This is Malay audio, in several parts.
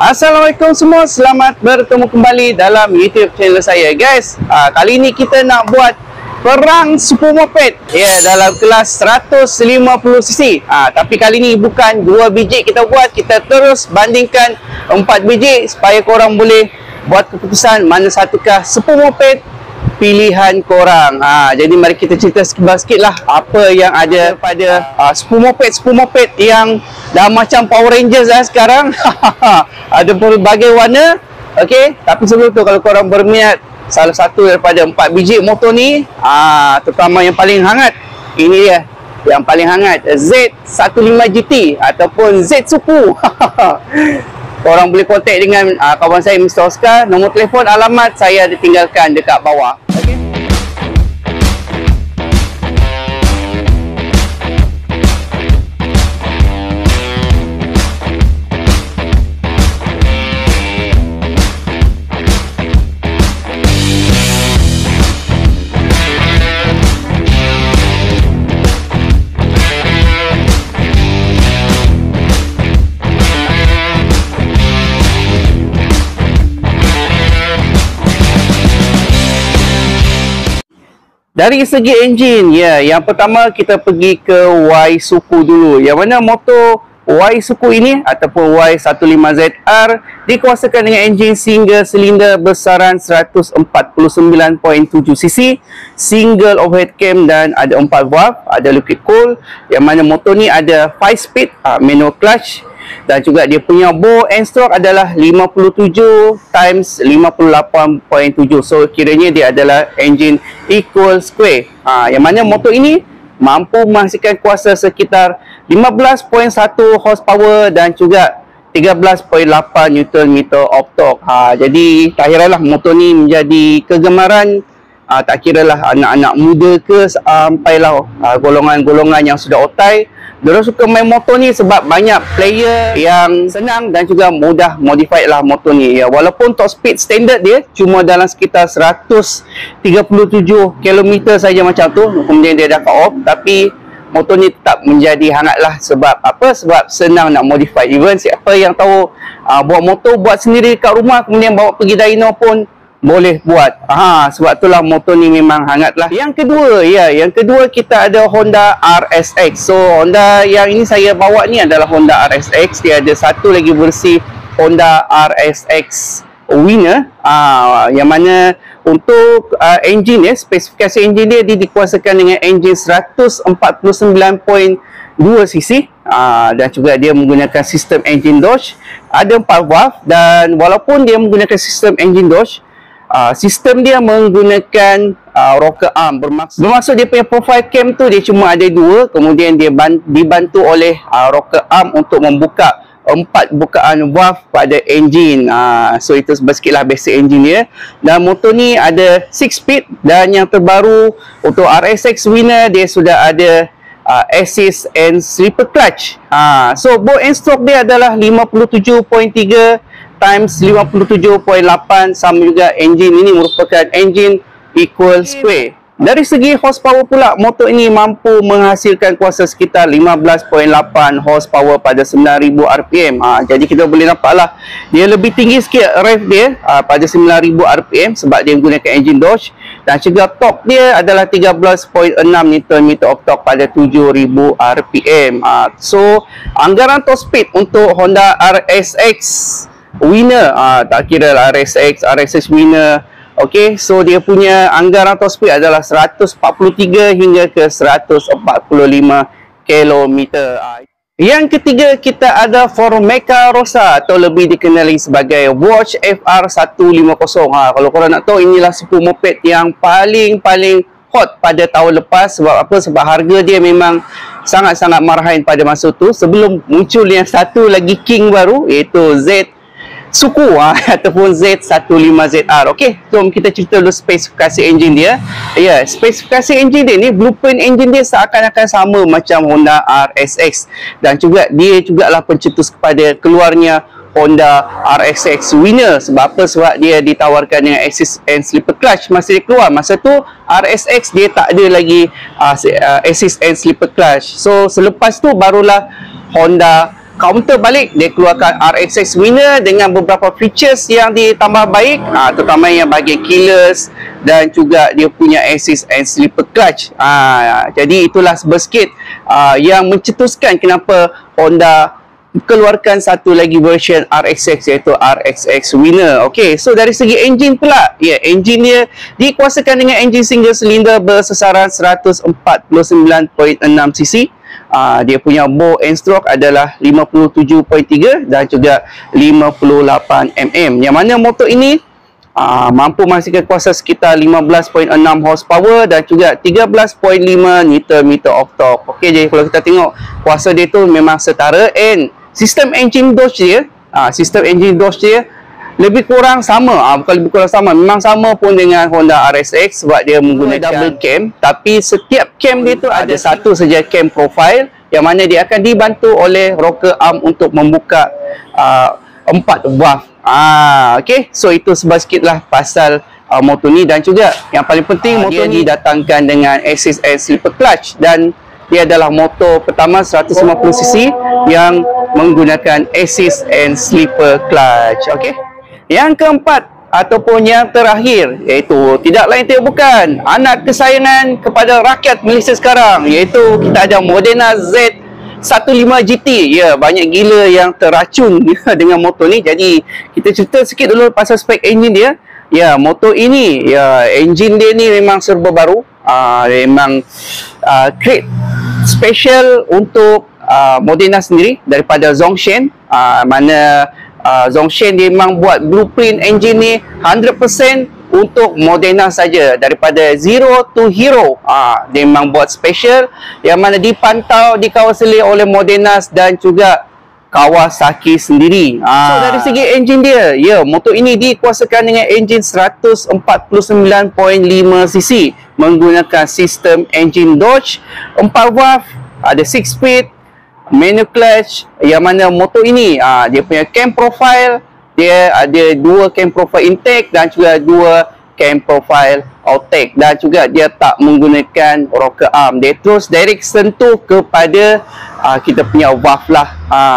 Assalamualaikum semua, selamat bertemu kembali dalam YouTube channel saya guys. Kali ni kita nak buat perang super moped dalam kelas 150cc. Tapi kali ni bukan 2 biji kita buat, kita terus bandingkan 4 biji supaya korang boleh buat keputusan mana satukah super moped pilihan korang. Jadi mari kita cerita sikit lah apa yang ada pada super moped yang dah macam Power Rangers sekarang. Ada berbagai warna. Okey, tapi sebelum tu kalau korang berminat salah satu daripada 4 biji motor ni, terutama yang paling hangat, ini dia yang paling hangat, Z15 GT ataupun Z Suku. Korang boleh kontak dengan kawan saya Mr. Oscar. Nombor telefon, alamat saya ditinggalkan dekat bawah. Okay. Dari segi enjin, yang pertama kita pergi ke Y Suku dulu. Yang mana motor Y Suku ini ataupun Y15ZR dikuasakan dengan enjin single silinder besaran 149.7cc, single overhead cam dan ada 4 valve, ada liquid cool. Yang mana motor ni ada 5 speed manual clutch. Dan juga dia punya bore and stroke adalah 57 times 58.7. So kiranya dia adalah engine equal square. Yang mana motor ini mampu menghasilkan kuasa sekitar 15.1 horsepower dan juga 13.8 Nm of torque. Jadi tak kiralah motor ni menjadi kegemaran, tak kiralah anak-anak muda ke sampailah golongan-golongan yang sudah otai. Diorang suka main motor ni sebab banyak player yang senang dan juga mudah modified lah motor ni. Walaupun top speed standard dia cuma dalam sekitar 137 km saja macam tu, kemudian dia dah cut off, tapi motor ni tetap menjadi hangat lah. Sebab apa? Sebab senang nak modify. Even siapa yang tahu buat motor buat sendiri kat rumah kemudian bawa pergi dyno pun boleh buat. Sebab itulah motor ni memang hangat lah. Yang kedua kita ada Honda RSX. So Honda yang ini saya bawa ni adalah Honda RSX. Dia ada satu lagi versi Honda RSX Winner, yang mana untuk engine spesifikasi engine dia dikuasakan dengan engine 149.2cc, dan juga dia menggunakan sistem engine Dodge, ada 4 valve. Dan walaupun dia menggunakan sistem engine Dodge, sistem dia menggunakan rocker arm. Bermaksud dia punya profile cam tu dia cuma ada 2, kemudian dia dibantu oleh rocker arm untuk membuka 4 bukaan valve pada enjin. So itu sikitlah basic engine dia. Dan motor ni ada 6 speed, dan yang terbaru untuk RSX Winner dia sudah ada assist and slipper clutch. So bore and stroke dia adalah 57.3 times 57.8, sama juga engine ini merupakan engine equal square. Dari segi horsepower pula, motor ini mampu menghasilkan kuasa sekitar 15.8 horsepower pada 9,000 rpm. Jadi kita boleh nampaklah dia lebih tinggi sikit rev dia pada 9,000 rpm sebab dia menggunakan engine Dodge, dan juga torque dia adalah 13.6 Nm of torque pada 7,000 rpm. So anggaran top speed untuk Honda RSX Winner, tak kira lah RSX Winner. Okey, so dia punya anggaran top speed adalah 143 hingga ke 145 km. Yang ketiga kita ada Formica Rossa atau lebih dikenali sebagai Watch FR150. Kalau korang nak tahu, inilah super moped yang paling hot pada tahun lepas. Sebab apa? Sebab harga dia memang sangat-sangat marahin pada masa tu, sebelum muncul yang satu lagi king baru, iaitu Z Suku ataupun Z15ZR. Okey, jom kita cerita dulu spesifikasi enjin dia. Spesifikasi enjin dia ni, blueprint enjin dia seakan-akan sama macam Honda RSX, dan juga dia jugalah pencetus kepada keluarnya Honda RSX Winner. Sebab apa? Sebab dia ditawarkan dengan assist and slipper clutch masa dia keluar. Masa tu RSX dia tak ada lagi assist and slipper clutch. So selepas tu barulah Honda counter balik, dia keluarkan RXX Winner dengan beberapa features yang ditambah baik, terutama yang bahagian keyless dan juga dia punya assist and slipper clutch. Jadi itulah sedikit yang mencetuskan kenapa Honda keluarkan satu lagi version RXX, iaitu RXX Winner. Okey, so dari segi enjin pula, enjin dia dikuasakan dengan enjin single cylinder bersesaran 149.6cc. Dia punya bore and stroke adalah 57.3 dan juga 58 mm. Yang mana motor ini mampu menghasilkan kuasa sekitar 15.6 horsepower dan juga 13.5 Nm of torque. Okey, jadi kalau kita tengok kuasa dia tu memang setara, and sistem engine dodge dia, lebih kurang sama, bukan lebih kurang sama, memang sama pun dengan Honda RSX sebab dia menggunakan double cam, tapi setiap cam dia tu ada satu saja cam profile yang mana dia akan dibantu oleh rocker arm untuk membuka 4 valve. Okey, so itu sedikit lah pasal motor ni, dan juga yang paling penting motor ni didatangkan dengan assist and slipper clutch, dan dia adalah motor pertama 150cc yang menggunakan assist and slipper clutch. Okey. Yang keempat ataupun yang terakhir, iaitu tidak lain tidak bukan anak kesayangan kepada rakyat Malaysia sekarang, iaitu kita ada Modena Z15 GT. Ya, banyak gila yang terracun dengan motor ni. Jadi kita cerita sikit dulu pasal spek enjin dia. Ya, motor ini, enjin dia ni memang serba baru. Memang create special untuk Modena sendiri daripada Zhongshan, mana Zhongshan dia memang buat blueprint engine ni 100% untuk Modena saja, daripada zero to hero. Dia memang buat special yang mana dipantau, dikawasi oleh Modena dan juga Kawasaki sendiri. So dari segi enjin dia, motor ini dikuasakan dengan enjin 149.5cc menggunakan sistem enjin Dodge 4 valve, ada 6 speed, manual clutch, yang mana motor ini dia punya cam profile, dia ada 2 cam profile intake dan juga 2 cam profile outtake, dan juga dia tak menggunakan rocker arm, dia terus direct sentuh kepada kita punya valve lah.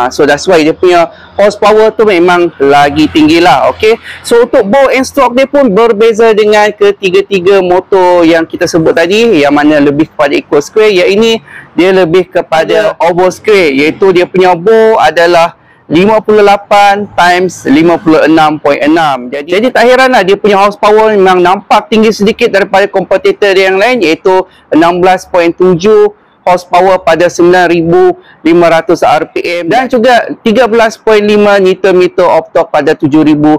So that's why dia punya horsepower tu memang lagi tinggi lah. Okay, so untuk bore and stroke dia pun berbeza dengan ketiga-tiga motor yang kita sebut tadi, yang mana lebih kepada equal square. Yang ini dia lebih kepada oval square, iaitu dia punya bore adalah 58 times 56.6. Jadi tak heranlah dia punya horsepower memang nampak tinggi sedikit daripada kompetitor yang lain, iaitu 16.7 horsepower pada 9,500 RPM dan juga 13.5 Nm of torque pada 7,500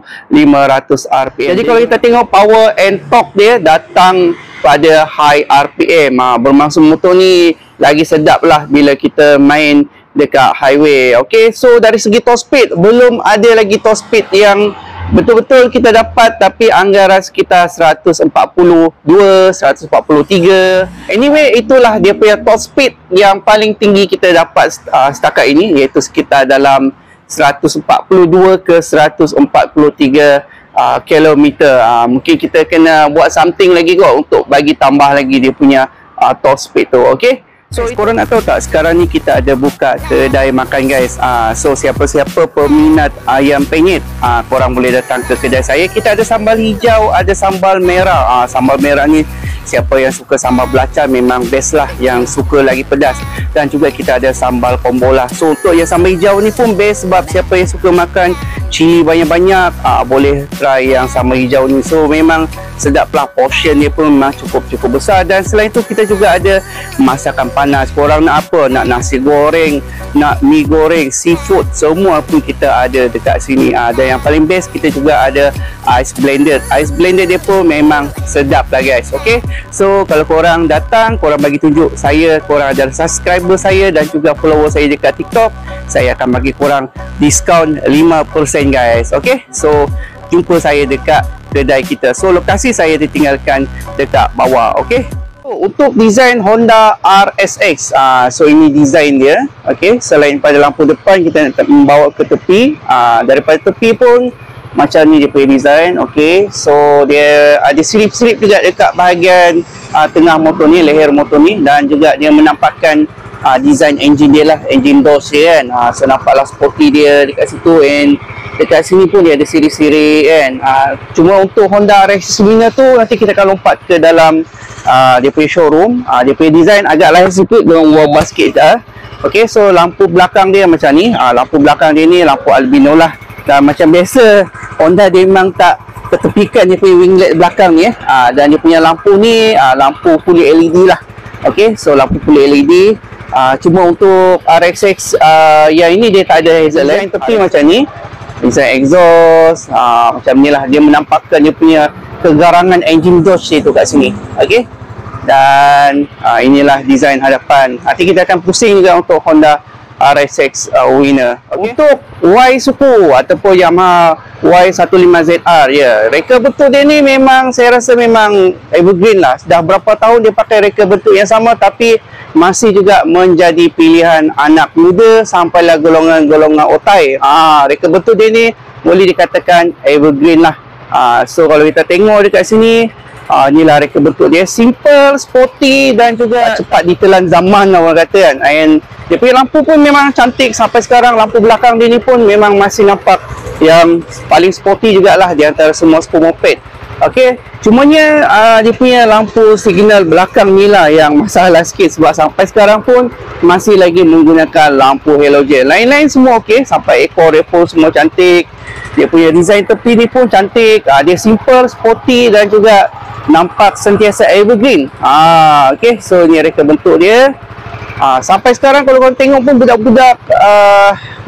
RPM. Jadi kalau kita tengok power and torque dia datang pada high RPM, bermaksud motor ni lagi sedap lah bila kita main dekat highway. Okay, so dari segi top speed, belum ada lagi top speed yang betul-betul kita dapat, tapi anggaran sekitar 142, 143. Anyway, itulah dia punya top speed yang paling tinggi kita dapat setakat ini, iaitu sekitar dalam 142 ke 143 kilometer. Mungkin kita kena buat something lagi kot untuk bagi tambah lagi dia punya top speed tu. Okay, so korang nak tahu tak, sekarang ni kita ada buka kedai makan guys. So siapa-siapa peminat ayam penyet, korang boleh datang ke kedai saya. Kita ada sambal hijau, ada sambal merah. Sambal merah ni siapa yang suka sambal belacan memang best lah, yang suka lagi pedas. Dan juga kita ada sambal kombola. So untuk yang sambal hijau ni pun best, sebab siapa yang suka makan cili banyak-banyak, boleh try yang sambal hijau ni. So memang sedap lah, portion dia pun memang cukup besar. Dan selain tu kita juga ada masakan panas. Korang nak apa? Nak nasi goreng, nak mi goreng, seafood, semua pun kita ada dekat sini. Dan yang paling best, kita juga ada ice blended. Ice blended dia pun memang sedap lah guys. Okay, so kalau korang datang, korang bagi tunjuk saya korang adalah subscriber saya dan juga follower saya dekat TikTok, saya akan bagi korang diskaun 5% guys. Okay, so jumpa saya dekat kedai kita. So lokasi saya ditinggalkan dekat bawah. Okay, untuk desain Honda RSX, so ini desain dia. Okay, selain pada lampu depan, kita nak membawa ke tepi. Daripada tepi pun macam ni dia punya design. Okay, so dia ada slip-slip juga dekat bahagian tengah motor ni, leher motor ni, dan juga dia menampakkan design engine dia lah, engine doors dia kan. So nampaklah sporty dia dekat situ, and dekat sini pun dia ada siri-siri kan. Cuma untuk Honda RX Luminar tu nanti kita akan lompat ke dalam dia punya showroom. Dia punya design agak lain sikit dengan wall basket okey. So lampu belakang dia macam ni. Lampu belakang dia ni lampu albino lah. Dan macam biasa Honda dia memang tak ketepikan dia punya winglet belakang ni dan dia punya lampu ni lampu fully LED lah. Okey, so lampu fully LED. Cuma untuk RXX yang ini dia tak ada hazard lamp, tepi macam ni. Design exhaust macam ni lah, dia menampakkan dia punya kegarangan engine Dodge dia tu kat sini. Okey, dan inilah design hadapan. Nanti kita akan pusing juga untuk Honda RXX Winner. Okay. Untuk Y suku ataupun Yamaha Y15ZR reka bentuk dia ni memang saya rasa memang evergreen lah. Dah berapa tahun dia pakai reka bentuk yang sama, tapi masih juga menjadi pilihan anak muda sampailah golongan-golongan otai. Reka bentuk dia ni boleh dikatakan evergreen lah. So kalau kita tengok dekat sini, inilah reka bentuk dia, simple, sporty dan juga cepat ditelan zaman lah orang kata kan. And dia punya lampu pun memang cantik sampai sekarang. Lampu belakang dia ni pun memang masih nampak yang paling sporty jugalah di antara semua sport moped. Okey, cumanya dia punya lampu signal belakang ni lah yang masalah sikit, sebab sampai sekarang pun masih lagi menggunakan lampu halogen. Lain-lain semua okey, sampai ekor dia pun semua cantik. Dia punya design tepi ni pun cantik. Dia simple, sporty dan juga nampak sentiasa evergreen. Okey, so ni reka bentuk dia. Sampai sekarang kalau korang tengok pun budak-budak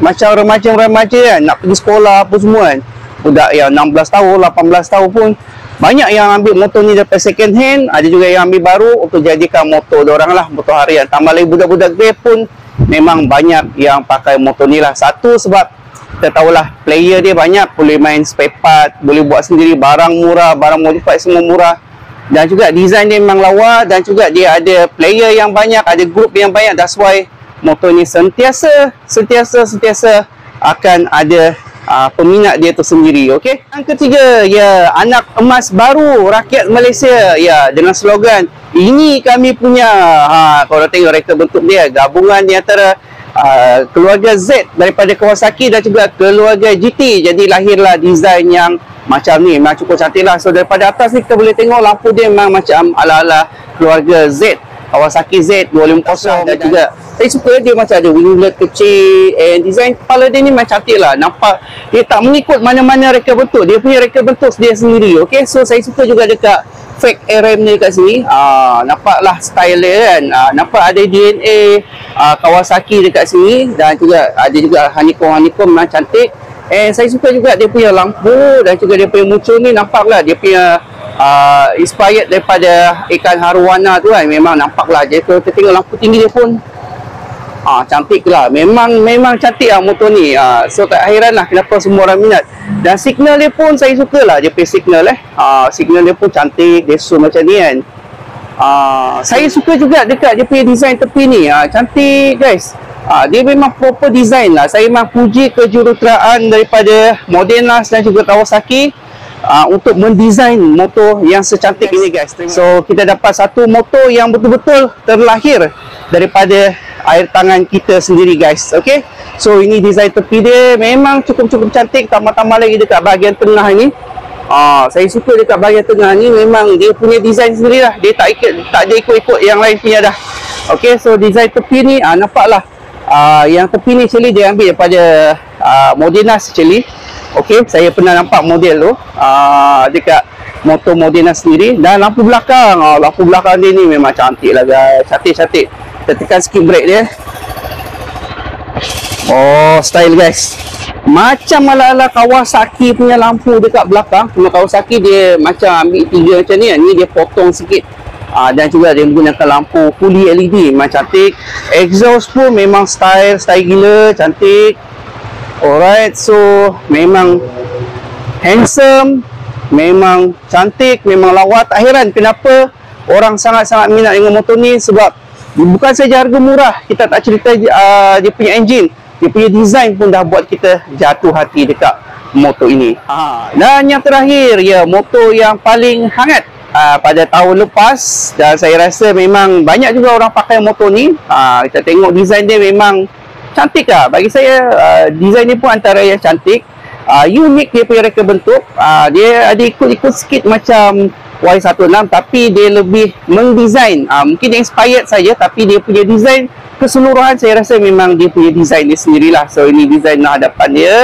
macam remaja-remaja kan, nak pergi sekolah apa semua kan, budak yang 16 tahun, 18 tahun pun banyak yang ambil motor ni daripada second hand. Ada juga yang ambil baru untuk jadikan motor diorang lah, motor harian. Tambah lagi budak-budak dia pun memang banyak yang pakai motor ni lah. Satu sebab kita tahulah player dia banyak, boleh main spare part, boleh buat sendiri, barang murah, barang modified semua murah. Dan juga design dia memang lawa, dan juga dia ada player yang banyak, ada group yang banyak. That's why motor ni sentiasa akan ada peminat dia tu sendiri. Okey. Yang ketiga, anak emas baru rakyat Malaysia. Dengan slogan ini kami punya. Kalau tengok reka bentuk dia, gabungan di antara keluarga Z daripada Kawasaki dan juga keluarga GT. Jadi lahirlah design yang macam ni, memang cukup cantik lah. So daripada atas ni kita boleh tengok lampu dia memang macam ala-ala keluarga Z, Kawasaki Z volume 0. Dan juga saya suka dia macam ada winglet kecil, and design kepala dia ni memang cantik lah. Nampak dia tak mengikut mana-mana reka bentuk, dia punya reka bentuk dia sendiri. Okay, so saya suka juga dekat fake RM ni kat sini. Nampaklah style dia kan. Nampak ada DNA Kawasaki dekat sini, dan juga ada juga honeycomb memang cantik. Saya suka juga dia punya lampu dan juga dia punya muncul ni, nampaklah dia punya inspired daripada ikan haruana tu kan. Memang nampaklah. Jadi kalau kita tengok lampu tinggi dia pun cantik lah. Memang cantik lah motor ni. So tak hairan lah kenapa semua orang minat. Dan signal dia pun saya suka lah, dia punya signal signal dia pun cantik, dia so macam ni kan. Saya suka juga dekat dia punya design tepi ni. Cantik guys. Dia memang proper design lah. Saya memang puji kejuruteraan daripada Modenas dan juga Kawasaki untuk mendesain motor yang secantik ini guys. So kita dapat satu motor yang betul-betul terlahir daripada air tangan kita sendiri guys. Okay, so ini design tepi dia memang cukup cantik. Tambah-tambah lagi dekat bahagian tengah ni, saya suka dekat bahagian tengah ni, memang dia punya design sendiri lah. Dia tak ada ikut-ikut yang lain punya dah. Okay, so design tepi ni nampaklah yang tepi ni actually dia ambil daripada Modenas actually. Okay, saya pernah nampak model tu dekat motor Modenas sendiri. Dan lampu belakang, lampu belakang dia ni memang cantik lah guys. Cantik. Kita tekan skip brake dia. Style guys, macam ala-ala Kawasaki punya lampu dekat belakang. Cuma Kawasaki dia macam ambil tiga macam ni. Ni dia potong sikit. Dan juga dia menggunakan lampu fully LED, memang cantik. Exhaust pun memang style gila, cantik. Alright, so memang handsome, memang cantik, memang lawa. Tak heran kenapa orang sangat-sangat minat dengan motor ni, sebab bukan saja harga murah, kita tak cerita dia punya engine, dia punya design pun dah buat kita jatuh hati dekat motor ini. Dan yang terakhir, motor yang paling hangat pada tahun lepas, dan saya rasa memang banyak juga orang pakai motor ni. Kita tengok design dia memang cantik lah. Bagi saya, design dia pun antara yang cantik. Unik dia punya reka bentuk. Dia ada ikut-ikut sikit macam Y16, tapi dia lebih mendesain. Mungkin dia inspired saja, tapi dia punya design keseluruhan saya rasa memang dia punya design dia sendirilah. So ini design hadapan dia.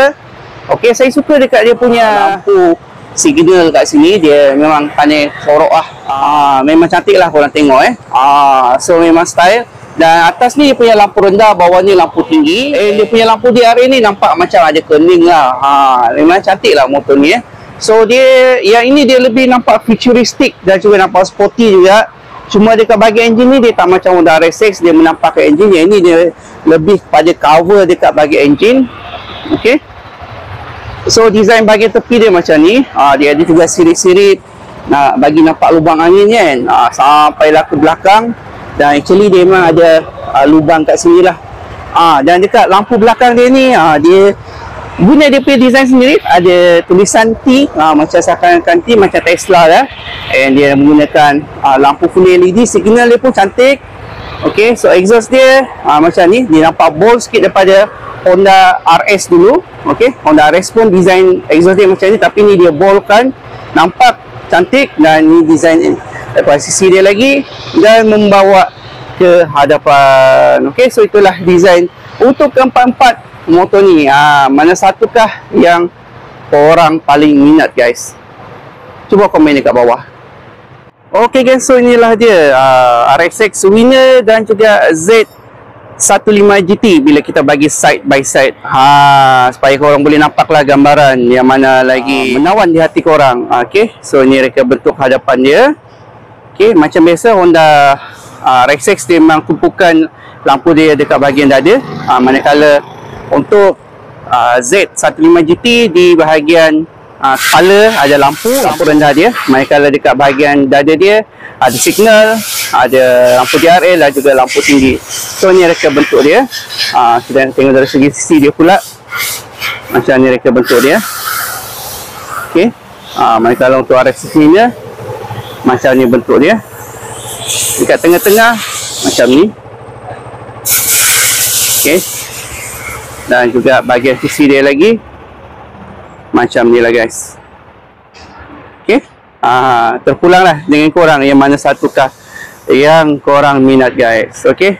Okey, saya suka dekat dia punya lampu signal kat sini. Dia memang panel sorok lah. Memang cantik lah korang tengok so memang style. Dan atas ni dia punya lampu rendah, bawah ni lampu tinggi. Dia punya lampu DRA ni nampak macam ada kening lah. Memang cantik lah motor ni So dia, yang ini dia lebih nampak futuristic dan juga nampak sporty juga. Cuma dekat bahagian enjin ni dia tak macam Honda RSX, dia menampakkan enjin. Yang ini dia lebih pada cover dekat bahagian enjin. Okay, so design bahagian tepi dia macam ni. Dia ada juga sirip-sirip bagi nampak lubang angin kan. Sampailah ke belakang. Dan actually dia memang ada lubang kat sini lah. Dan dekat lampu belakang dia ni, dia guna dia punya design sendiri. Ada tulisan T, macam seakan-akan T, macam Tesla lah. And dia menggunakan lampu full LED. Signal dia pun cantik. Okay, so exhaust dia macam ni. Dia nampak bold sikit daripada Honda RS dulu. Okay, Honda RS pun design exhaust dia macam ni, tapi ni dia bold kan. Nampak cantik. Dan ni design daripada sisi dia lagi dan membawa ke hadapan. Okey, so itulah design untuk keempat-empat motor ni. Mana satukah yang korang paling minat guys? Cuba komen dekat bawah. Okey guys, so inilah dia RSX winner dan juga Z15 GT bila kita bagi side by side. Supaya korang boleh nampaklah gambaran yang mana lagi menawan di hati korang. Okey, so ini reka bentuk hadapan dia. Okay, macam biasa Honda RSX dia memang tumpukan lampu dia dekat bahagian dada. Manakala untuk Z15 GT di bahagian kepala ada lampu rendah dia. Manakala dekat bahagian dada dia ada signal, ada lampu DRL dan juga lampu tinggi. So ni reka bentuk dia. Kita tengok dari segi sisi dia pula. Macam ni reka bentuk dia. Okay, manakala untuk RSX ni macam ni bentuk dia. Dekat tengah-tengah macam ni. Okey. Dan juga bahagian sisi dia lagi macam ni lah guys. Okey. Terpulanglah dengan korang yang mana satukah yang korang minat guys. Okey.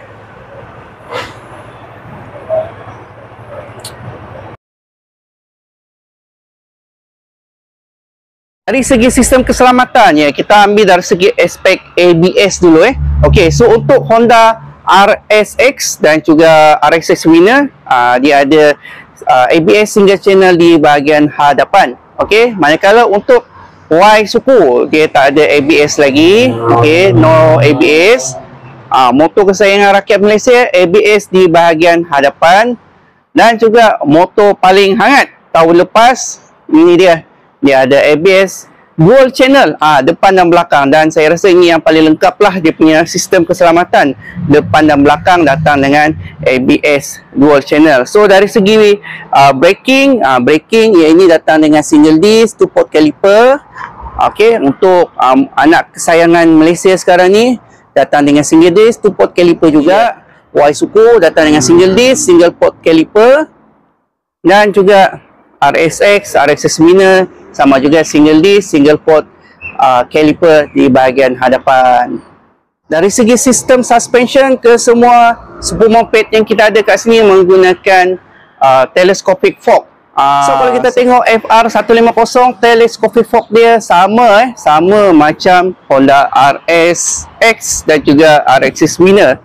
Dari segi sistem keselamatan, kita ambil dari segi aspek ABS dulu Okey, so untuk Honda RSX dan juga RSX winner, dia ada ABS single channel di bahagian hadapan. Okey, manakala untuk Y suku dia tak ada ABS lagi. Okey, no ABS. Motor kesayangan rakyat Malaysia, ABS di bahagian hadapan. Dan juga motor paling hangat tahun lepas, ini dia. Dia ada ABS dual channel depan dan belakang, dan saya rasa ini yang paling lengkap lah dia punya sistem keselamatan. Depan dan belakang datang dengan ABS dual channel. So dari segi braking ya, ini datang dengan single disc 2-port caliper. Okey, untuk anak kesayangan Malaysia sekarang ni datang dengan single disc 2-port caliper juga. Y suku datang dengan single disc single port caliper, dan juga RSX winner sama juga single disc single port caliper di bahagian hadapan. Dari segi sistem suspension ke semua moped yang kita ada kat sini menggunakan telescopic fork. So kalau kita tengok FR150 telescopic fork dia sama macam Honda RSX dan juga RSX winner.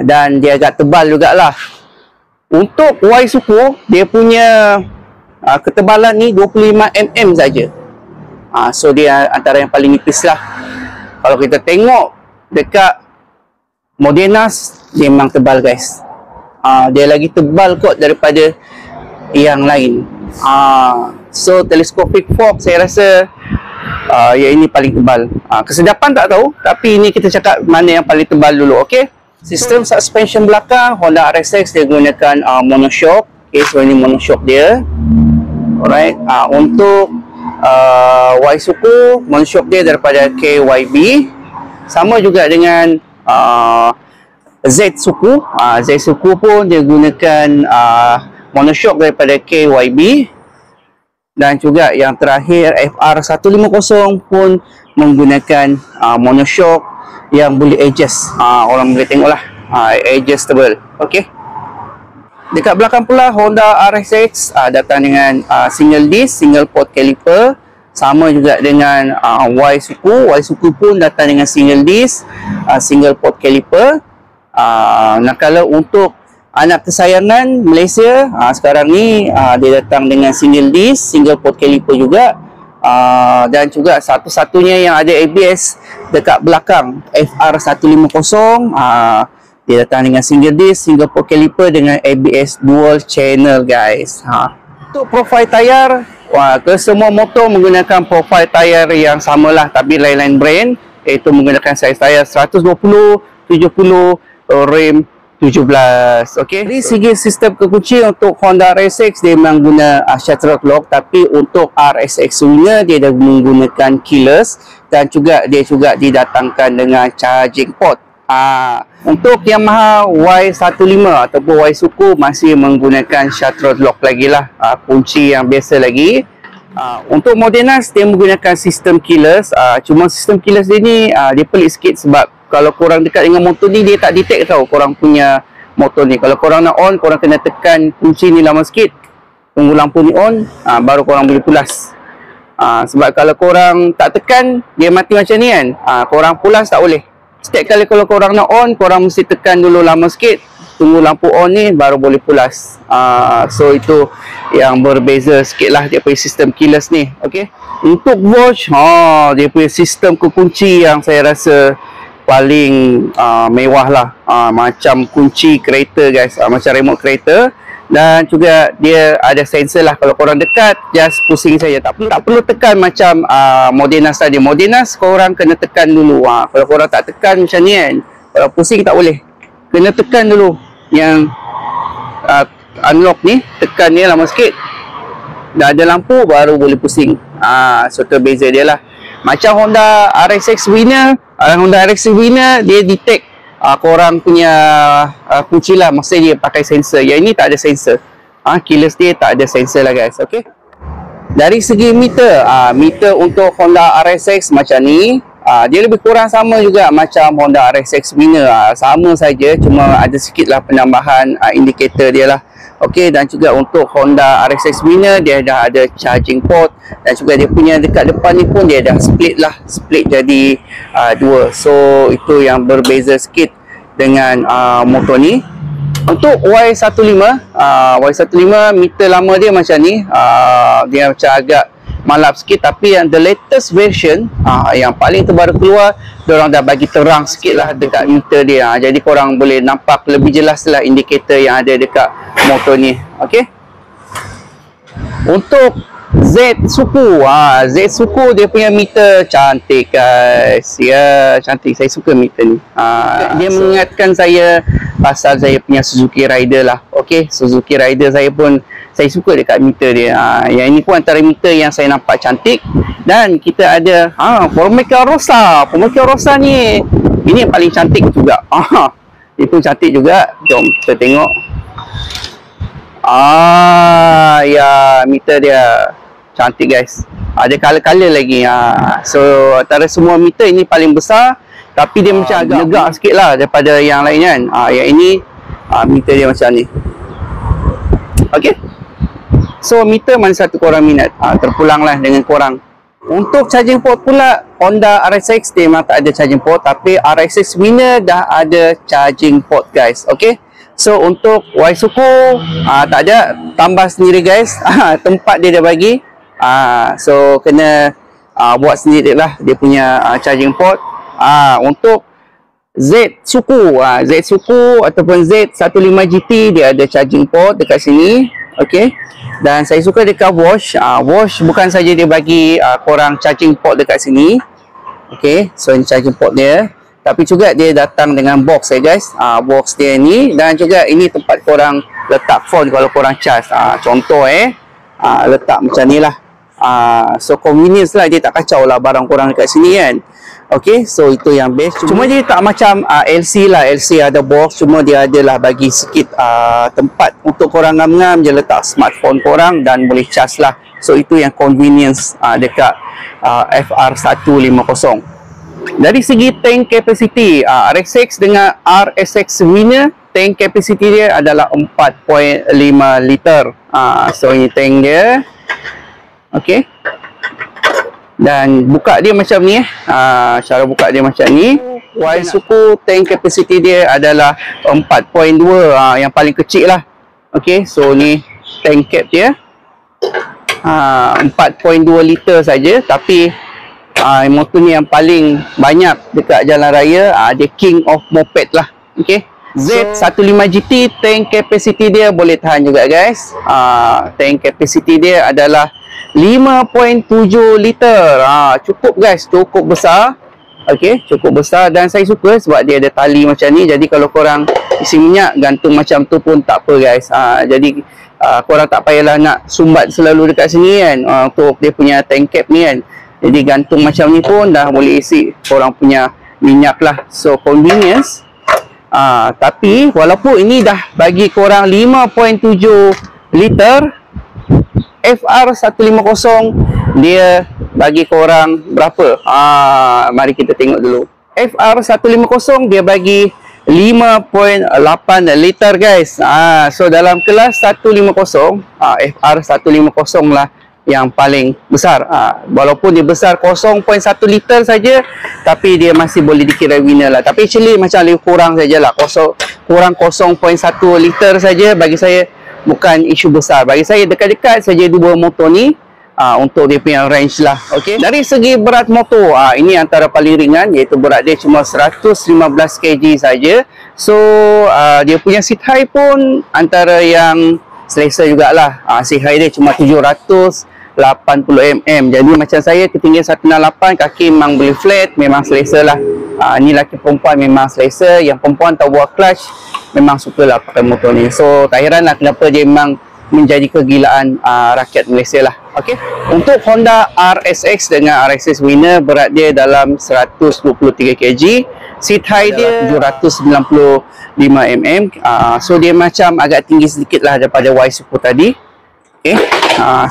Dan dia agak tebal jugalah. Untuk Y suku dia punya ketebalan ni 25mm saja. So dia antara yang paling nipis lah. Kalau kita tengok dekat Modenas, dia memang tebal guys. Dia lagi tebal kot daripada yang lain. So telescopic fork saya rasa yang ini paling tebal. Kesedapan tak tahu, tapi ini kita cakap mana yang paling tebal dulu. Okay, sistem suspension belakang Honda RSX dia gunakan monoshock. Okay, so ini monoshock dia. Alright, untuk Y suku, monoshock dia daripada KYB. Sama juga dengan Z suku. Z suku pun dia gunakan monoshock daripada KYB. Dan juga yang terakhir FR150 pun menggunakan monoshock yang boleh adjust. Orang boleh tengok lah, adjustable. Okey. Dekat belakang pula Honda RSX datang dengan single disc, single port caliper. Sama juga dengan Y suku. Y suku pun datang dengan single disc, single port caliper. Nah, kalau untuk anak kesayangan Malaysia sekarang ni, dia datang dengan single disc, single port caliper juga. Dan juga satu-satunya yang ada ABS dekat belakang FR150. Dia datang dengan single disc, single port caliper dengan ABS dual channel, guys. Untuk profile tayar, ke semua motor menggunakan profile tayar yang samalah tapi lain-lain brand, iaitu menggunakan saiz tayar 120, 70, rim 17. Okey. Dari segi sistem kekunci untuk Honda RSX dia memang guna shutter lock, tapi untuk RSX punya dia dah menggunakan keyless dan juga dia juga didatangkan dengan charging port. Untuk Yamaha Y15 ataupun Y suku masih menggunakan shutter lock lagi lah, kunci yang biasa lagi. Untuk Modenas dia menggunakan sistem keyless. Cuma sistem keyless dia ni dia pelik sikit sebab kalau korang dekat dengan motor ni dia tak detect tau korang punya motor ni. Kalau korang nak on, korang kena tekan kunci ni lama sikit, tunggu lampu ni on, baru korang boleh pulas. Sebab kalau korang tak tekan dia mati macam ni kan, korang pulas tak boleh. Setiap kali kalau korang nak on, korang mesti tekan dulu lama sikit, tunggu lampu on ni baru boleh pulas. So itu yang berbeza sikit lah dia punya sistem keyless ni. Okay. Untuk watch, dia punya sistem kekunci yang saya rasa paling mewah lah. Macam kunci kereta, guys, macam remote kereta. Dan juga dia ada sensor lah. Kalau korang dekat, just pusing saja. Tak perlu tekan macam Modenas tadi. Modenas korang kena tekan dulu. Kalau korang tak tekan macam ni kan, kalau pusing tak boleh. Kena tekan dulu yang unlock ni, tekan ni lama sikit. Dah ada lampu baru boleh pusing. So tu beza dia lah. Macam Honda RSX Winner, Honda RSX Winner dia detect korang punya kunci lah, maksudnya dia pakai sensor. Yang ini tak ada sensor. Keyless dia tak ada sensor lah, guys. Okay. Dari segi meter, meter untuk Honda RSX macam ni, dia lebih kurang sama juga macam Honda RSX Winner. Sama saja, cuma ada sikit lah penambahan indikator dia lah. Okey, dan juga untuk Honda RSX Winner dia dah ada charging port dan juga dia punya dekat depan ni pun dia dah split lah, split jadi dua. So itu yang berbeza sikit dengan motor ni. Untuk Y15, Y15 meter lama dia macam ni, dia macam agak malap sikit, tapi yang the latest version yang paling terbaru keluar, diorang dah bagi terang sikit lah dekat meter dia. Jadi korang boleh nampak lebih jelas lah indikator yang ada dekat motor ni. Okay. Untuk Z suku, Z suku dia punya meter cantik, guys. Ya, cantik. Saya suka meter ni. Dia mengingatkan saya pasal saya punya Suzuki Rider lah. Okay, Suzuki Rider saya pun saya suka dekat meter dia. Yang ini pun antara meter yang saya nampak cantik. Dan kita ada Formica Rossa. Formica Rossa ni, ini yang paling cantik juga. Dia pun cantik juga. Jom kita tengok. Ya, meter dia cantik, guys. Ada color-color lagi. So antara semua meter ini paling besar, tapi dia macam agak legak sikit lah daripada yang lain kan. Yang ini meter dia macam ni. Okay. So meter mana satu korang minat, terpulang lah dengan korang. Untuk charging port pula, Honda RSX dia memang tak ada charging port, tapi RSX Winner dah ada charging port, guys. Okay. So untuk Y suku tak ada, tambah sendiri, guys. Tempat dia dah bagi. So kena buat sendiri lah dia punya charging port. Untuk Z suku, Z suku ataupun Z15 GT dia ada charging port dekat sini. Okay. Dan saya suka dekat Wash. Wash bukan saja dia bagi korang charging port dekat sini. Okay. So ini charging port dia, tapi juga dia datang dengan box ya, guys. Box dia ni, dan juga ini tempat korang letak phone kalau korang charge. Contoh letak macam ni lah. So convenience lah, dia tak kacau lah barang korang dekat sini kan. Okay, so itu yang best. Cuma dia tak macam LC lah. LC ada box, cuma dia adalah bagi sikit tempat untuk korang ngam-ngam je letak smartphone korang dan boleh charge lah. So itu yang convenience dekat FR150. Dari segi tank capacity, RX-6 dengan RSX Winner, tank capacity dia adalah 4.5 liter. So ini tank dia. Okay, dan buka dia macam ni. Cara buka dia macam ni. Waisuku tank capacity dia adalah 4.2, yang paling kecil lah. Okay, so ni tank cap dia 4.2 liter saja, tapi motor ni yang paling banyak dekat jalan raya. Dia king of moped lah. Okay, Z15 GT tank capacity dia boleh tahan juga guys. Tank capacity dia adalah 5.7 liter. Cukup guys, cukup besar. Okey, cukup besar dan saya suka sebab dia ada tali macam ni. Jadi kalau korang isi minyak gantung macam tu pun tak apa guys. Jadi korang tak payahlah nak sumbat selalu dekat sini kan, untuk dia punya tank cap ni kan. Jadi gantung macam ni pun dah boleh isi korang punya minyak lah. So convenience. Tapi walaupun ini dah bagi korang 5.7 liter, FR150 dia bagi korang berapa? Mari kita tengok dulu. FR150 dia bagi 5.8 liter guys. So dalam kelas 150, FR150 lah yang paling besar. Walaupun dia besar 0.1 liter saja, tapi dia masih boleh dikira winner lah. Tapi actually macam lebih kurang sajalah, kurang 0.1 liter saja. Bagi saya bukan isu besar. Bagi saya dekat-dekat saja dua motor ni untuk dia punya range lah. Okay, dari segi berat motor, ini antara paling ringan, iaitu berat dia cuma 115 kg saja. So dia punya seat height pun antara yang selesa jugalah. Seat height dia cuma 780 mm. Jadi macam saya ketinggian 168, kaki memang boleh flat, memang selesa lah. Ni lelaki perempuan memang selesa. Yang perempuan tahu buat clutch memang suka lah pakai motor ni. So tak heran lah kenapa dia memang menjadi kegilaan rakyat Malaysia lah. Okay, untuk Honda RSX dengan RSX Winner, berat dia dalam 123 kg, seat height dia 795 mm. So dia macam agak tinggi sedikit lah daripada Waisuku tadi. Okay,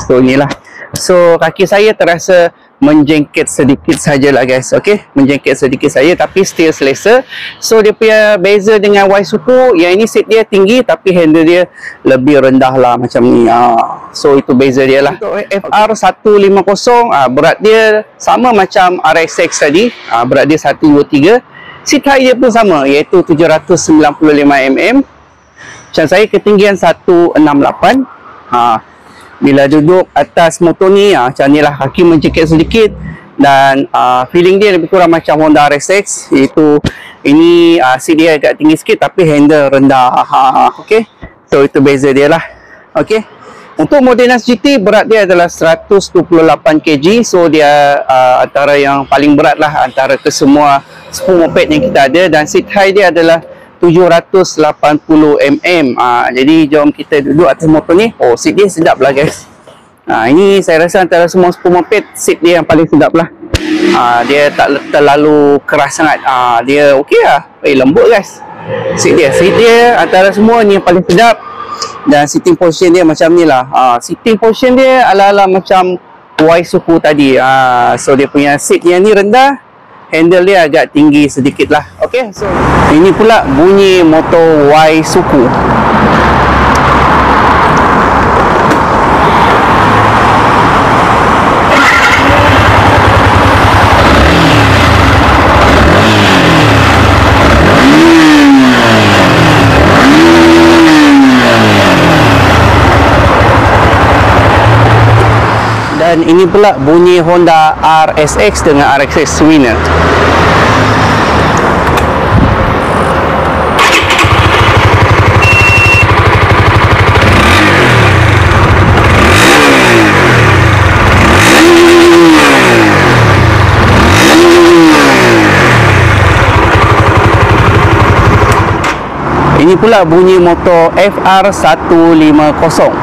so inilah. So kaki saya terasa menjengket sedikit sajalah guys. Okay, menjengket sedikit saja, tapi still selesa. So dia punya beza dengan Waisuku, yang ini seat dia tinggi tapi handle dia lebih rendah lah macam ni. So itu beza dia lah. Untuk FR150, berat dia sama macam RX-6 tadi. Berat dia 123. Seat height dia pun sama, iaitu 795 mm. Macam saya ketinggian 168. Bila duduk atas motor ni, macam ni lah, kaki menjengket sedikit. Dan feeling dia lebih kurang macam Honda RSX, iaitu ini seat dia agak tinggi sikit tapi handle rendah. Okay, so itu beza dia lah. Okay, untuk Modenas GT, berat dia adalah 128 kg. So dia antara yang paling berat lah antara kesemua sport moped yang kita ada. Dan seat height dia adalah 780 mm. Jadi jom kita duduk atas motor ni. Seat dia sedap lah guys. Ini saya rasa antara semua sport moped, seat dia yang paling sedap lah. Dia tak terlalu keras sangat. Dia okey lah, lembut guys. Seat dia antara semua ni yang paling sedap. Dan sitting position dia macam ni lah. Sitting position dia ala-ala macam Waisuku tadi. So dia punya seat yang ni rendah, handle dia agak tinggi sedikit lah. Okay, so ini pula bunyi motor Waisuku. Dan ini pula bunyi Honda RSX dengan RSX Winner. Ini pula bunyi motor FR150.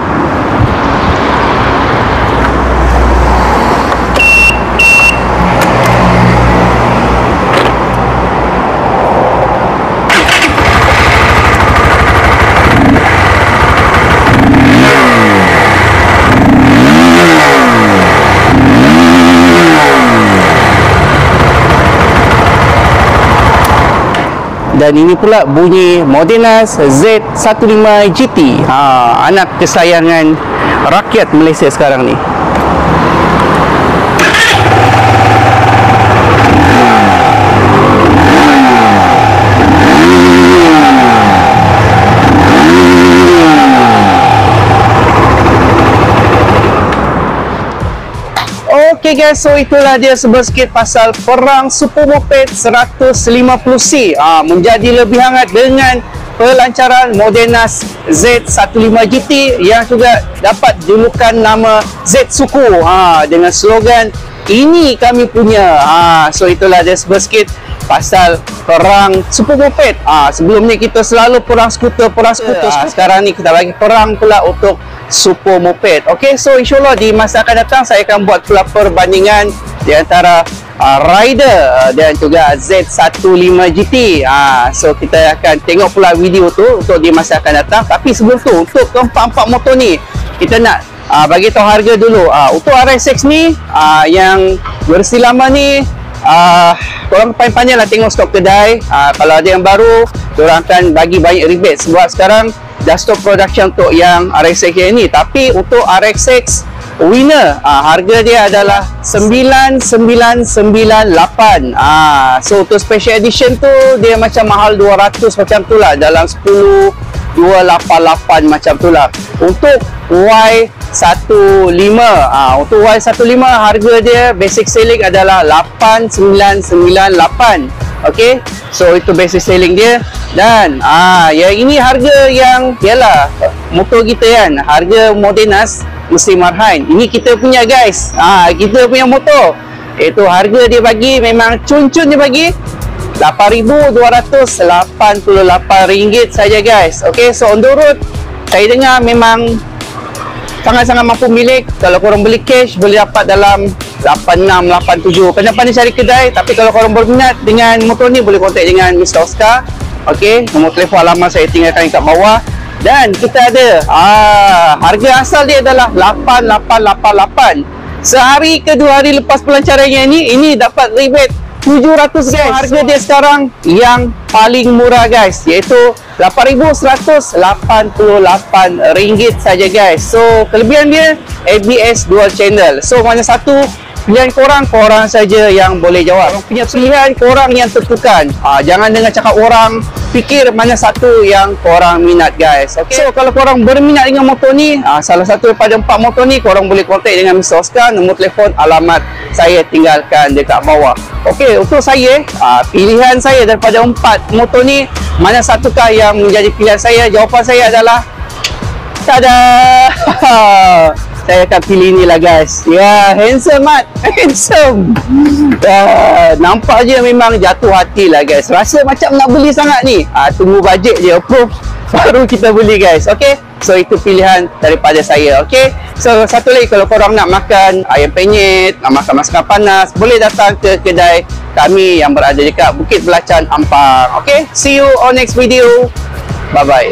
Dan ini pula bunyi Modenas Z15 GT, anak kesayangan rakyat Malaysia sekarang ni. Okay guys, so itulah dia sedikit pasal perang super moped 150C menjadi lebih hangat dengan pelancaran Modenas Z15 GT yang juga dapat julukan nama Z Suku dengan slogan "Ini kami punya". So itulah dia sedikit pasal perang super moped. Sebelum ni kita selalu perang skuter. Sekarang ni kita bagi perang pula untuk super moped. Okay, so insyaAllah di masa akan datang saya akan buat pula perbandingan di antara Rider dan juga Z15 GT. So kita akan tengok pula video tu untuk di masa akan datang. Tapi sebelum tu, untuk keempat-empat motor ni, kita nak bagi tahu harga dulu. Untuk RSX ni, yang versi lama ni, korang panjang lah tengok stok kedai. Kalau ada yang baru, korang akan bagi banyak rebate sebab sekarang dah stop production untuk yang RXX yang ni. Tapi untuk RXX winner, harga dia adalah 9998. So untuk special edition tu dia macam mahal 200 macam tu lah, dalam 10 288 macam tu lah. Untuk Y15, untuk Y15 harga dia basic selling adalah 8998. Okay, so itu basic selling dia. Dan yang ini harga yang ialah motor kita kan, harga Modenas Musim Marhain. Ini kita punya guys, kita punya motor. Itu harga dia bagi memang cun-cun dia bagi RM8,288 saja guys. Okay, so on the road saya dengar memang sangat-sangat mampu milik. Kalau korang beli cash boleh dapat dalam 86, 87. Kena pandai cari kedai. Tapi kalau korang berminat dengan motor ni, boleh kontak dengan Mr. Oscar. Ok, nombor telefon alamat saya tinggalkan kat bawah. Dan kita ada harga asal dia adalah 8888. Sehari ke 2 hari lepas pelancarannya ini dapat rebate 700 guys. So, harga dia sekarang yang paling murah guys, iaitu RM8,188 saja guys. So kelebihan dia ABS dual channel. So mana satu pilihan korang saja yang boleh jawab. Korang punya pilihan, korang yang tentukan. Jangan dengar cakap orang, fikir mana satu yang korang minat guys. Okay? So kalau korang berminat dengan motor ni, salah satu daripada 4 motor ni, korang boleh kontak dengan Mr. Oscar. Nombor telefon, alamat saya tinggalkan dekat bawah. Okey, untuk saya, pilihan saya daripada 4 motor ni, mana satukah yang menjadi pilihan saya? Jawapan saya adalah tada! Saya akan pilih ni lah guys. Ya, handsome mat. Handsome. Nampak je memang jatuh hati lah guys. Rasa macam nak beli sangat ni. Tunggu bajet je approve, baru kita beli guys. Okay, so itu pilihan daripada saya. Okay, so satu lagi, kalau korang nak makan ayam penyet, nak makan masakan panas, boleh datang ke kedai kami yang berada dekat Bukit Belacan, Ampang. Okay, see you on next video. Bye bye.